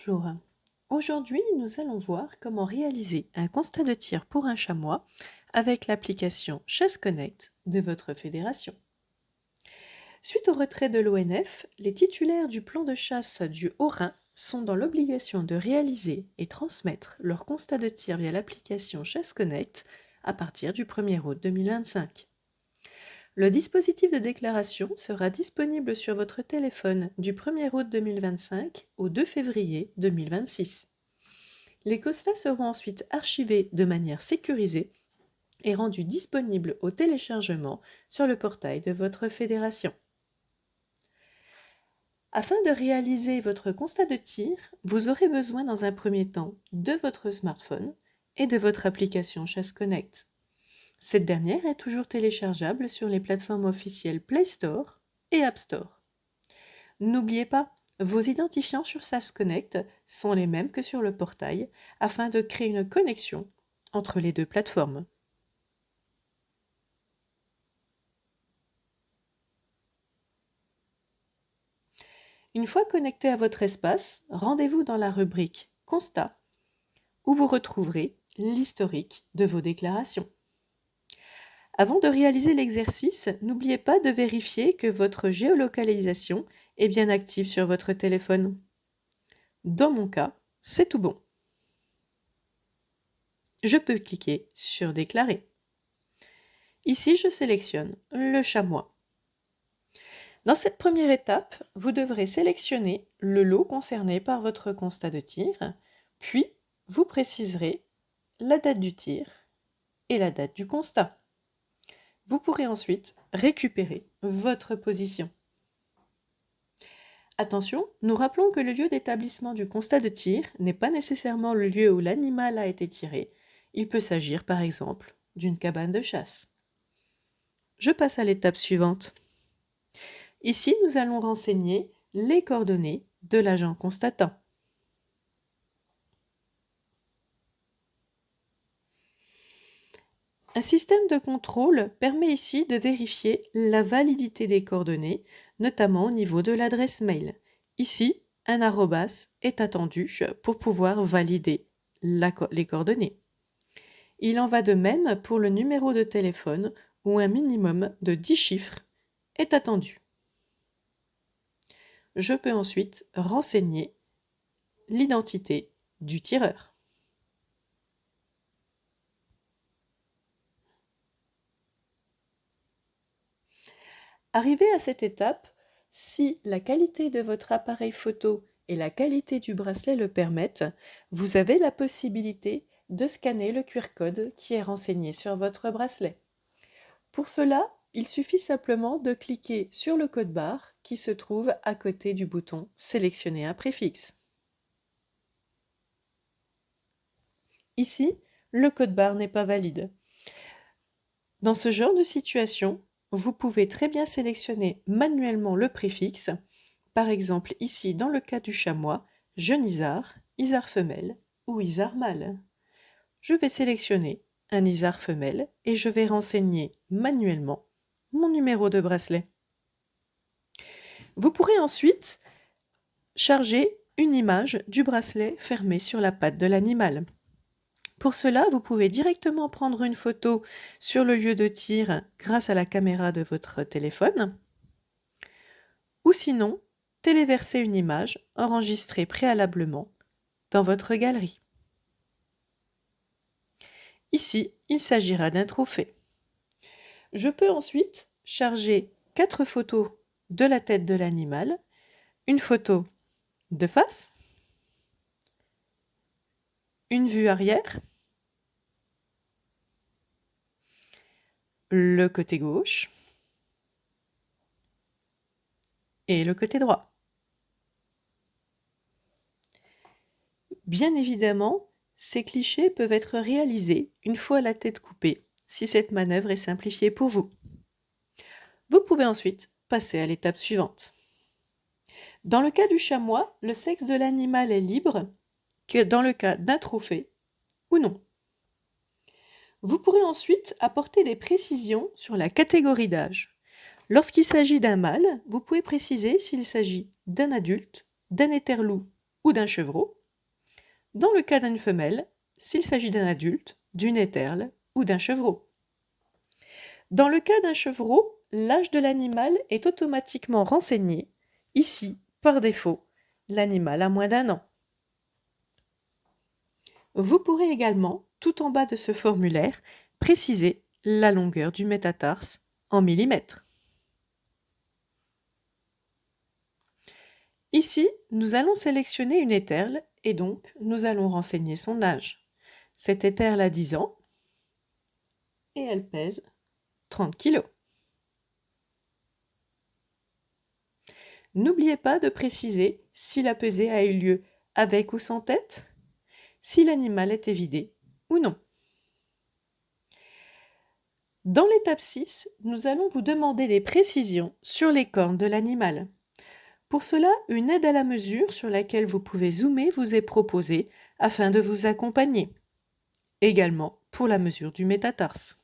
Bonjour. Aujourd'hui, nous allons voir comment réaliser un constat de tir pour un chamois avec l'application Chasse Connect de votre fédération. Suite au retrait de l'ONF, les titulaires du plan de chasse du Haut-Rhin sont dans l'obligation de réaliser et transmettre leur constat de tir via l'application Chasse Connect à partir du 1er août 2025. Le dispositif de déclaration sera disponible sur votre téléphone du 1er août 2025 au 2 février 2026. Les constats seront ensuite archivés de manière sécurisée et rendus disponibles au téléchargement sur le portail de votre fédération. Afin de réaliser votre constat de tir, vous aurez besoin dans un premier temps de votre smartphone et de votre application Chasse Connect. Cette dernière est toujours téléchargeable sur les plateformes officielles Play Store et App Store. N'oubliez pas, vos identifiants sur Chasse Connect sont les mêmes que sur le portail afin de créer une connexion entre les deux plateformes. Une fois connecté à votre espace, rendez-vous dans la rubrique Constat où vous retrouverez l'historique de vos déclarations. Avant de réaliser l'exercice, n'oubliez pas de vérifier que votre géolocalisation est bien active sur votre téléphone. Dans mon cas, c'est tout bon. Je peux cliquer sur Déclarer. Ici, je sélectionne le chamois. Dans cette première étape, vous devrez sélectionner le lot concerné par votre constat de tir, puis vous préciserez la date du tir et la date du constat. Vous pourrez ensuite récupérer votre position. Attention, nous rappelons que le lieu d'établissement du constat de tir n'est pas nécessairement le lieu où l'animal a été tiré. Il peut s'agir par exemple d'une cabane de chasse. Je passe à l'étape suivante. Ici, nous allons renseigner les coordonnées de l'agent constatant. Un système de contrôle permet ici de vérifier la validité des coordonnées, notamment au niveau de l'adresse mail. Ici, un arrobas est attendu pour pouvoir valider les coordonnées. Il en va de même pour le numéro de téléphone où un minimum de 10 chiffres est attendu. Je peux ensuite renseigner l'identité du tireur. Arrivé à cette étape, si la qualité de votre appareil photo et la qualité du bracelet le permettent, vous avez la possibilité de scanner le QR code qui est renseigné sur votre bracelet. Pour cela, il suffit simplement de cliquer sur le code barre qui se trouve à côté du bouton « Sélectionner un préfixe ». Ici, le code barre n'est pas valide. Dans ce genre de situation, vous pouvez très bien sélectionner manuellement le préfixe, par exemple ici dans le cas du chamois, jeune isard, isard femelle ou isard mâle. Je vais sélectionner un isard femelle et je vais renseigner manuellement mon numéro de bracelet. Vous pourrez ensuite charger une image du bracelet fermé sur la patte de l'animal. Pour cela, vous pouvez directement prendre une photo sur le lieu de tir grâce à la caméra de votre téléphone, ou sinon, téléverser une image enregistrée préalablement dans votre galerie. Ici, il s'agira d'un trophée. Je peux ensuite charger 4 photos de la tête de l'animal, une photo de face, une vue arrière, le côté gauche et le côté droit. Bien évidemment, ces clichés peuvent être réalisés une fois la tête coupée, si cette manœuvre est simplifiée pour vous. Vous pouvez ensuite passer à l'étape suivante. Dans le cas du chamois, le sexe de l'animal est libre, que dans le cas d'un trophée ou non. Vous pourrez ensuite apporter des précisions sur la catégorie d'âge. Lorsqu'il s'agit d'un mâle, vous pouvez préciser s'il s'agit d'un adulte, d'un éterloup ou d'un chevreau. Dans le cas d'une femelle, s'il s'agit d'un adulte, d'une éterle ou d'un chevreau. Dans le cas d'un chevreau, l'âge de l'animal est automatiquement renseigné. Ici, par défaut, l'animal a moins d'1 an. Vous pourrez également, tout en bas de ce formulaire, préciser la longueur du métatarse en millimètres. Ici, nous allons sélectionner une éterle et donc nous allons renseigner son âge. Cette éterle a 10 ans et elle pèse 30 kg. N'oubliez pas de préciser si la pesée a eu lieu avec ou sans tête, si l'animal est évidé ou non. Dans l'étape 6, nous allons vous demander des précisions sur les cornes de l'animal. Pour cela, une aide à la mesure sur laquelle vous pouvez zoomer vous est proposée afin de vous accompagner. Également pour la mesure du métatarse.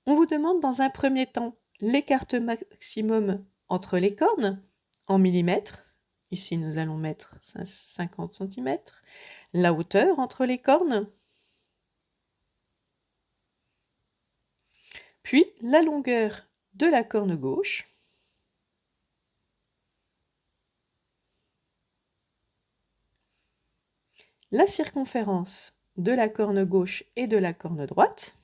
On vous demande dans un premier temps l'écart maximum entre les cornes en millimètres. Ici, nous allons mettre 50 cm. La hauteur entre les cornes. Puis la longueur de la corne gauche. La circonférence de la corne gauche et de la corne droite.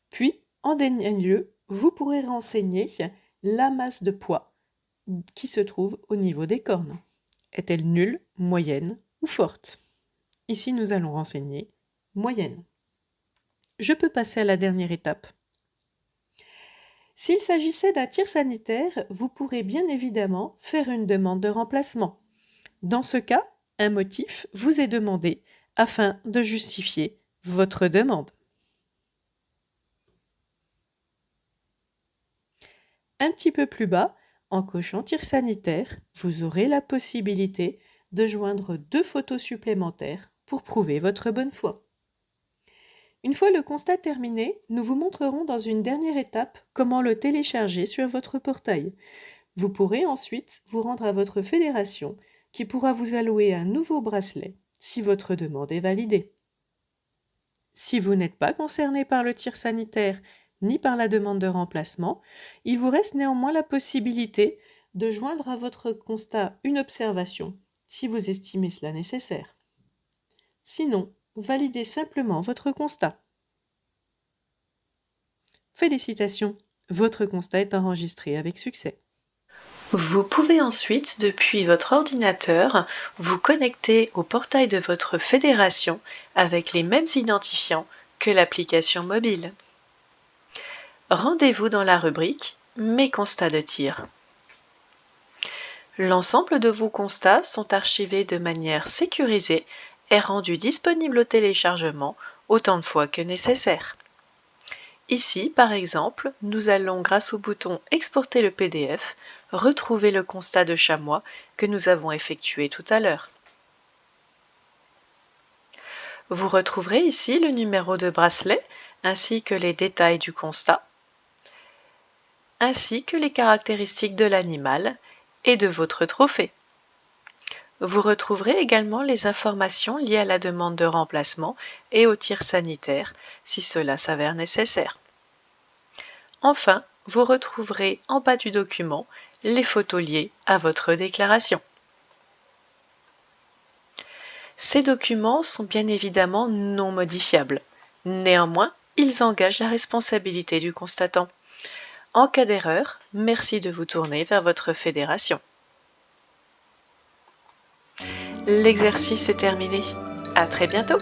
Puis, en dernier lieu, vous pourrez renseigner la masse de poids qui se trouve au niveau des cornes. Est-elle nulle, moyenne ou forte? Ici, nous allons renseigner moyenne. Je peux passer à la dernière étape. S'il s'agissait d'un tir sanitaire, vous pourrez bien évidemment faire une demande de remplacement. Dans ce cas, un motif vous est demandé afin de justifier votre demande. Un petit peu plus bas, en cochant tir sanitaire, vous aurez la possibilité de joindre 2 photos supplémentaires pour prouver votre bonne foi. Une fois le constat terminé, nous vous montrerons dans une dernière étape comment le télécharger sur votre portail. Vous pourrez ensuite vous rendre à votre fédération qui pourra vous allouer un nouveau bracelet si votre demande est validée. Si vous n'êtes pas concerné par le tir sanitaire ni par la demande de remplacement, il vous reste néanmoins la possibilité de joindre à votre constat une observation si vous estimez cela nécessaire. Sinon, validez simplement votre constat. Félicitations, votre constat est enregistré avec succès. Vous pouvez ensuite, depuis votre ordinateur, vous connecter au portail de votre fédération avec les mêmes identifiants que l'application mobile. Rendez-vous dans la rubrique « Mes constats de tir ». L'ensemble de vos constats sont archivés de manière sécurisée et rendus disponibles au téléchargement autant de fois que nécessaire. Ici, par exemple, nous allons, grâce au bouton « Exporter le PDF », retrouver le constat de chamois que nous avons effectué tout à l'heure. Vous retrouverez ici le numéro de bracelet ainsi que les détails du constat, ainsi que les caractéristiques de l'animal et de votre trophée. Vous retrouverez également les informations liées à la demande de remplacement et au tir sanitaire, si cela s'avère nécessaire. Enfin, vous retrouverez en bas du document les photos liées à votre déclaration. Ces documents sont bien évidemment non modifiables. Néanmoins, ils engagent la responsabilité du constatant. En cas d'erreur, merci de vous tourner vers votre fédération. L'exercice est terminé. À très bientôt!